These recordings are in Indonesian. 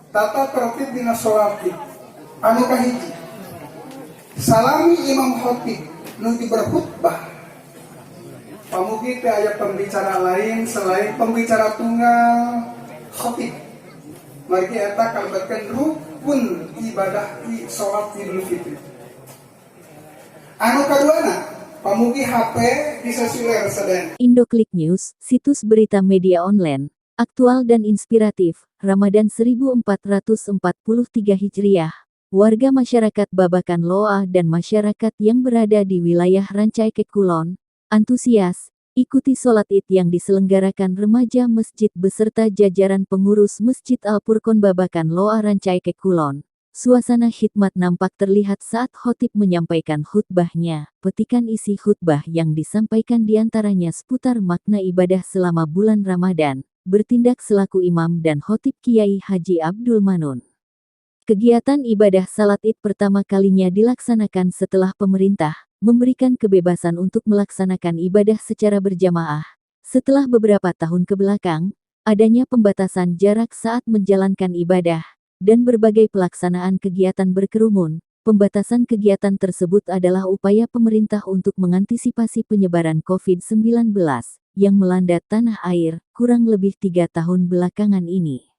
tata tertib dina sholati anu kahiji salami imam khotib nu berkhutbah. Pamugi teh aya pembicara lain selain pembicara tunggal khotib. Margi eta kalebetkeun rukun ibadah di sholat Idul Fitri. Anu kaduana, pamugi HP disesiler sadayana. Indoklik News, situs berita media online, aktual dan inspiratif, Ramadan 1443 Hijriah. Warga masyarakat Babakan Loa dan masyarakat yang berada di wilayah Rancaikek Kulon, antusias, ikuti sholat Id yang diselenggarakan remaja masjid beserta jajaran pengurus Masjid Al-Furqon Babakan Loa Rancaikek Kulon. Suasana khidmat nampak terlihat saat khotib menyampaikan khutbahnya. Petikan isi khutbah yang disampaikan diantaranya seputar makna ibadah selama bulan Ramadan, bertindak selaku imam dan khotib Kiai Haji Abdul Manun. Kegiatan ibadah salat Id pertama kalinya dilaksanakan setelah pemerintah memberikan kebebasan untuk melaksanakan ibadah secara berjamaah. Setelah beberapa tahun kebelakang, adanya pembatasan jarak saat menjalankan ibadah, dan berbagai pelaksanaan kegiatan berkerumun. Pembatasan kegiatan tersebut adalah upaya pemerintah untuk mengantisipasi penyebaran COVID-19 yang melanda tanah air kurang lebih 3 tahun belakangan ini.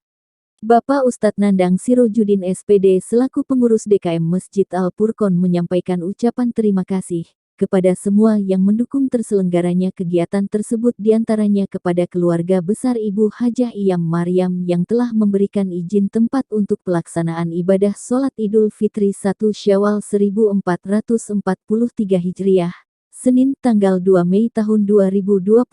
Bapak Ustadz Nandang Sirojudin SPD selaku pengurus DKM Masjid Al-Furqon menyampaikan ucapan terima kasih kepada semua yang mendukung terselenggaranya kegiatan tersebut, diantaranya kepada keluarga besar Ibu Hajah Iyam Maryam yang telah memberikan izin tempat untuk pelaksanaan ibadah sholat Idul Fitri 1 Syawal 1443 Hijriah, Senin tanggal 2 Mei tahun 2022.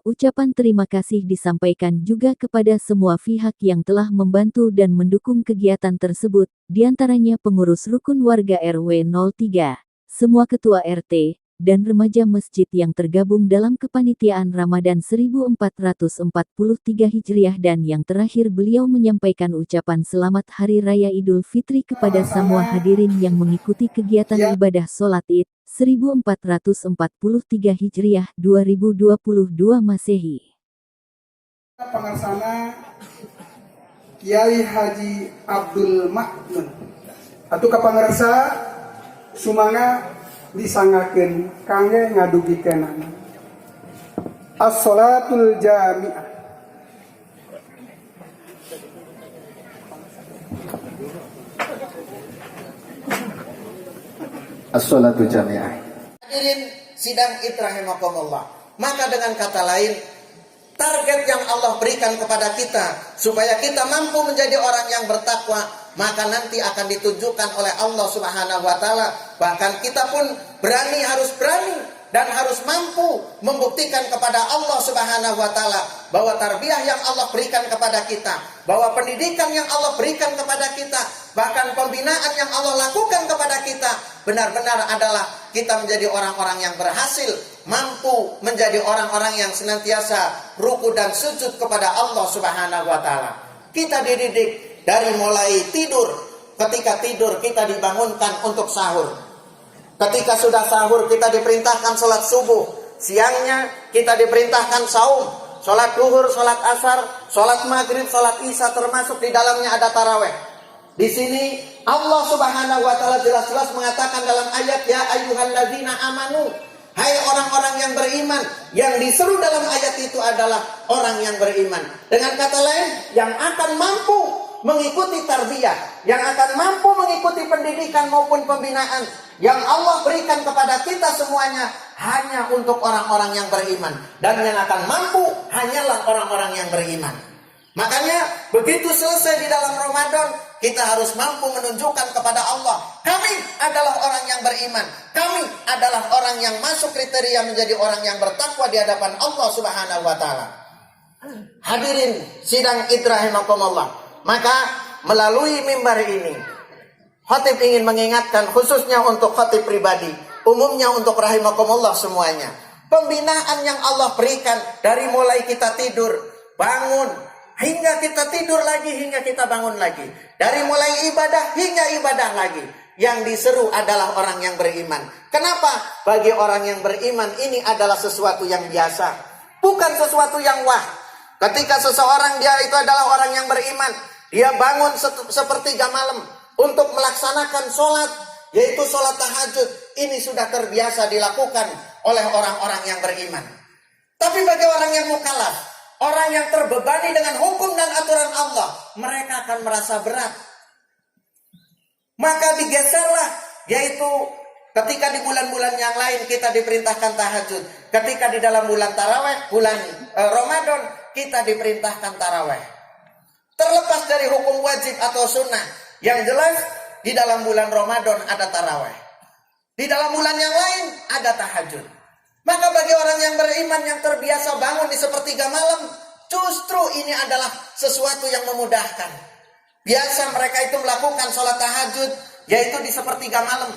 Ucapan terima kasih disampaikan juga kepada semua pihak yang telah membantu dan mendukung kegiatan tersebut, diantaranya pengurus rukun warga RW 03, semua ketua RT, dan remaja masjid yang tergabung dalam kepanitiaan Ramadan 1443 Hijriah, dan yang terakhir beliau menyampaikan ucapan selamat Hari Raya Idul Fitri kepada semua hadirin yang mengikuti kegiatan ibadah sholat Id 1443 Hijriah 2022 Masehi. Pengarsana Kiai Haji Abdul Manun atuh kapangarsa sumanga disangakeun kangge ngadugikeunana as-sholatul jami'ah. As-sholatu jami'ah. Hadirin sidang Id rahimakumullah. Maka dengan kata lain, target yang Allah berikan kepada kita supaya kita mampu menjadi orang yang bertakwa, maka nanti akan ditunjukkan oleh Allah Subhanahu wa taala. Bahkan kita pun harus berani dan harus mampu membuktikan kepada Allah Subhanahu wa taala bahwa tarbiyah yang Allah berikan kepada kita, bahwa pendidikan yang Allah berikan kepada kita, bahkan pembinaan yang Allah lakukan kepada kita benar-benar adalah kita menjadi orang-orang yang berhasil, mampu menjadi orang-orang yang senantiasa ruku dan sujud kepada Allah Subhanahu wa taala. Kita dididik dari mulai tidur. Ketika tidur kita dibangunkan untuk sahur. Ketika sudah sahur kita diperintahkan sholat subuh. Siangnya kita diperintahkan saum, sholat duhur, sholat asar, sholat maghrib, sholat isya, termasuk di dalamnya ada taraweh. Di sini Allah Subhanahu wa taala jelas-jelas mengatakan dalam ayat, ya ayyuhalladzina amanu, hai orang-orang yang beriman. Yang diseru dalam ayat itu adalah orang yang beriman. Dengan kata lain, yang akan mampu mengikuti tarbiyah, yang akan mampu mengikuti pendidikan maupun pembinaan yang Allah berikan kepada kita semuanya hanya untuk orang-orang yang beriman. Dan yang akan mampu hanyalah orang-orang yang beriman. Makanya begitu selesai di dalam Ramadan, kita harus mampu menunjukkan kepada Allah, kami adalah orang yang beriman. Kami adalah orang yang masuk kriteria menjadi orang yang bertakwa di hadapan Allah Subhanahu wa taala. Hadirin sidang Id rahimakumullah. Maka melalui mimbar ini, khatib ingin mengingatkan khususnya untuk khatib pribadi, umumnya untuk rahimakumullah semuanya. Pembinaan yang Allah berikan dari mulai kita tidur, bangun, hingga kita tidur lagi, hingga kita bangun lagi. Dari mulai ibadah hingga ibadah lagi. Yang diseru adalah orang yang beriman. Kenapa? Bagi orang yang beriman ini adalah sesuatu yang biasa, bukan sesuatu yang wah. Ketika seseorang dia itu adalah orang yang beriman, dia bangun sepertiga malam untuk melaksanakan sholat, yaitu sholat tahajud. Ini sudah terbiasa dilakukan oleh orang-orang yang beriman. Tapi bagi orang yang mukallaf, orang yang terbebani dengan hukum dan aturan Allah, mereka akan merasa berat. Maka digeserlah, yaitu ketika di bulan-bulan yang lain kita diperintahkan tahajud, ketika di dalam bulan taraweh, bulan Ramadan, kita diperintahkan taraweh. Terlepas dari hukum wajib atau sunnah, yang jelas di dalam bulan Ramadan ada taraweh, di dalam bulan yang lain ada tahajud. Maka bagi orang yang beriman yang terbiasa bangun di sepertiga malam, justru ini adalah sesuatu yang memudahkan. Biasa mereka itu melakukan sholat tahajud, yaitu di sepertiga malam.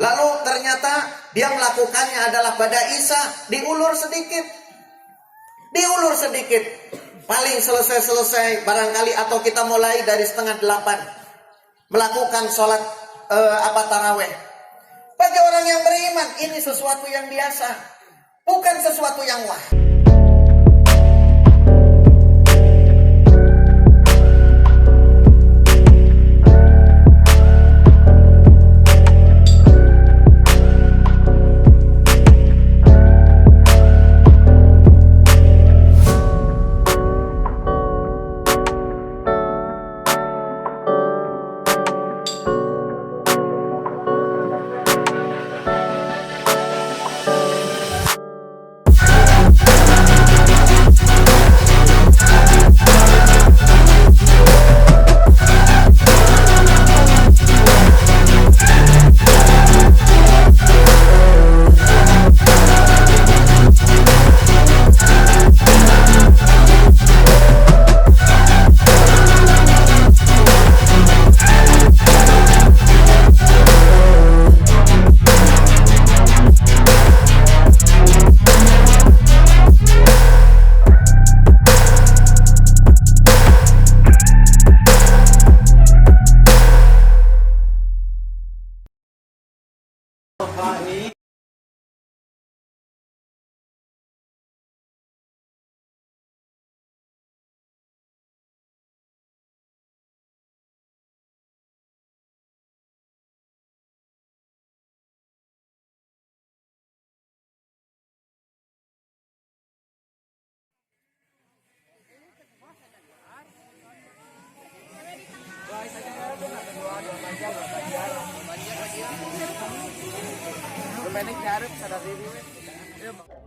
Lalu ternyata dia melakukannya adalah pada Isya, diulur sedikit. Paling selesai barangkali, atau kita mulai dari 7:30 melakukan sholat taraweh. Bagi orang yang beriman, ini sesuatu yang biasa, bukan sesuatu yang wah. Pemainnya Arab sadar diri.